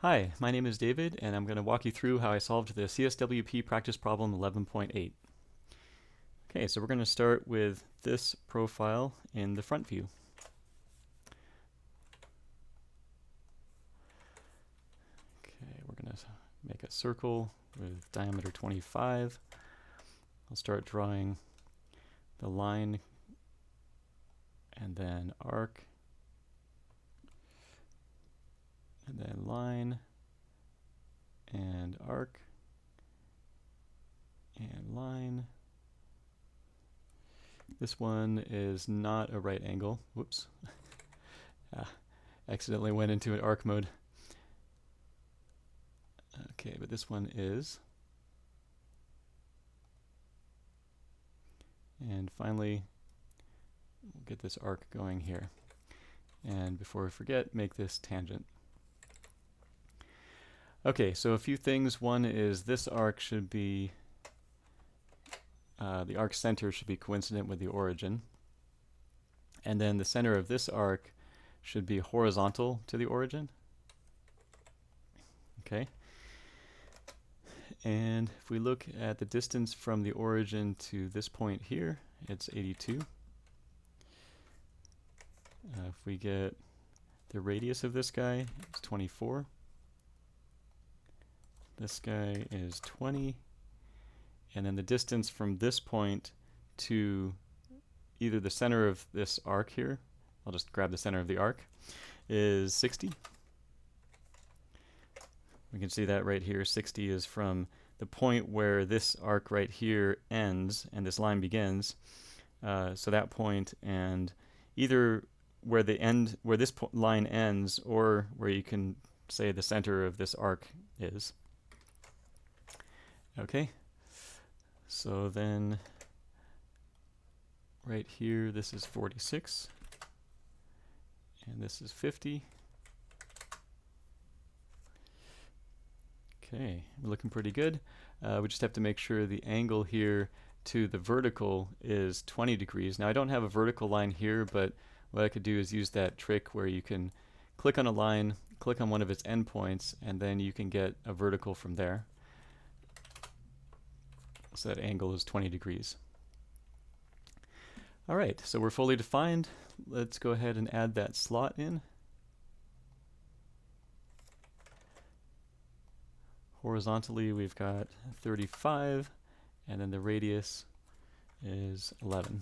Hi, my name is David, and I'm going to walk you through how I solved the CSWP practice problem 11.8. Okay, so we're going to start with this profile in the front view. Okay, we're going to make a circle with diameter 25. I'll start drawing the line and then arc and then line and arc and line. This one is not a right angle. Whoops. Accidentally went into an arc mode. Okay, but this one is. And finally, we'll get this arc going here. And before we forget, make this tangent. Okay, so a few things. One is this arc should be, the arc center should be coincident with the origin. And then the center of this arc should be horizontal to the origin. Okay. And if we look at the distance from the origin to this point here, it's 82. If we get the radius of this guy, it's 24. This guy is 20. And then the distance from this point to either the center of this arc here, I'll just grab the center of the arc, is 60. We can see that right here. 60 is from the point where this arc right here ends and this line begins. So that point, and either where this line ends, or where you can say the center of this arc is. Okay. So then right here, this is 46, and this is 50. Okay, we're looking pretty good. We just have to make sure the angle here to the vertical is 20 degrees. Now I don't have a vertical line here, but what I could do is use that trick where you can click on a line, click on one of its endpoints, and then you can get a vertical from there. So that angle is 20 degrees. All right, so we're fully defined. Let's go ahead and add that slot in. Horizontally, we've got 35, and then the radius is 11.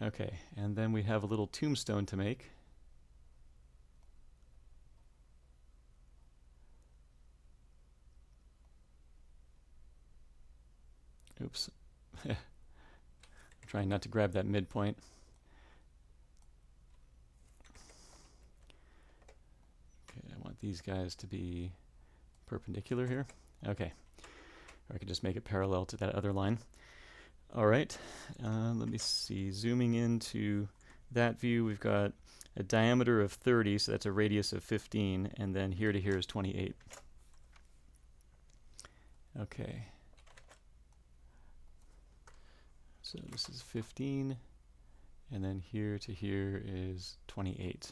Okay, and then we have a little tombstone to make. Oops. I'm trying not to grab that midpoint. Okay, I want these guys to be perpendicular here. Okay. Or I could just make it parallel to that other line. All right. Let me see. Zooming into that view, we've got a diameter of 30, so that's a radius of 15, and then here to here is 28. Okay. So this is 15, and then here to here is 28.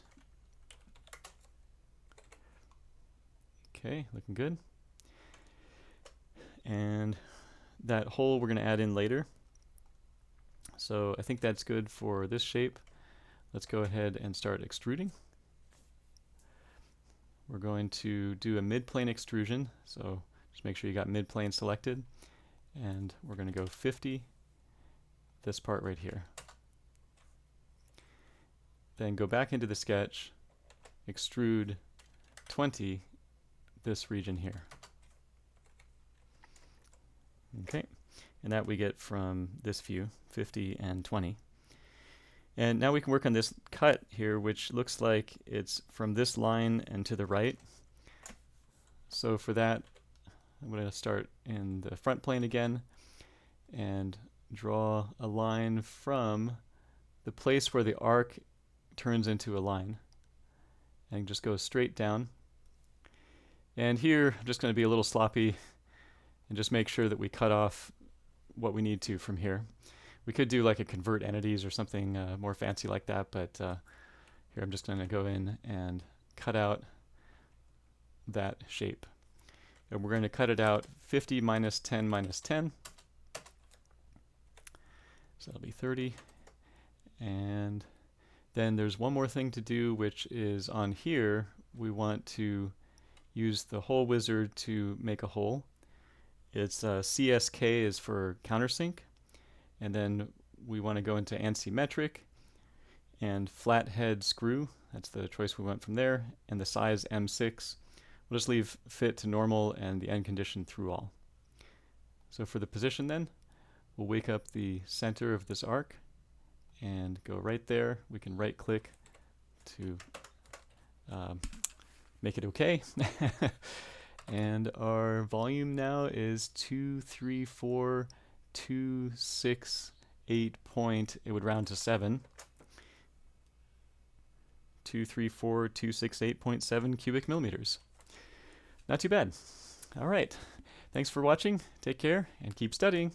Okay, looking good. And that hole we're going to add in later. So I think that's good for this shape. Let's go ahead and start extruding. We're going to do a mid-plane extrusion, so just make sure you got mid-plane selected. And we're going to go 50. This part right here. Then go back into the sketch, extrude 20, this region here. Okay, and that we get from this view, 50 and 20. And now we can work on this cut here, which looks like it's from this line and to the right. So for that, I'm going to start in the front plane again and draw a line from the place where the arc turns into a line, and just go straight down. And here I'm just going to be a little sloppy and just make sure that we cut off what we need to from here. We could do like a convert entities or something more fancy like that, but here I'm just going to go in and cut out that shape. And we're going to cut it out 50 minus 10 minus 10. So that'll be 30. And then there's one more thing to do, which is on here, we want to use the hole wizard to make a hole. It's CSK is for countersink. And then we want to go into ANSI metric and flathead screw. That's the choice we went from there. And the size M6. We'll just leave fit to normal and the end condition through all. So for the position then, we'll wake up the center of this arc and go right there. We can right click to make it okay. And our volume now is 234,268 point, it would round to 7. 234,268.7 cubic millimeters. Not too bad. All right. Thanks for watching. Take care and keep studying.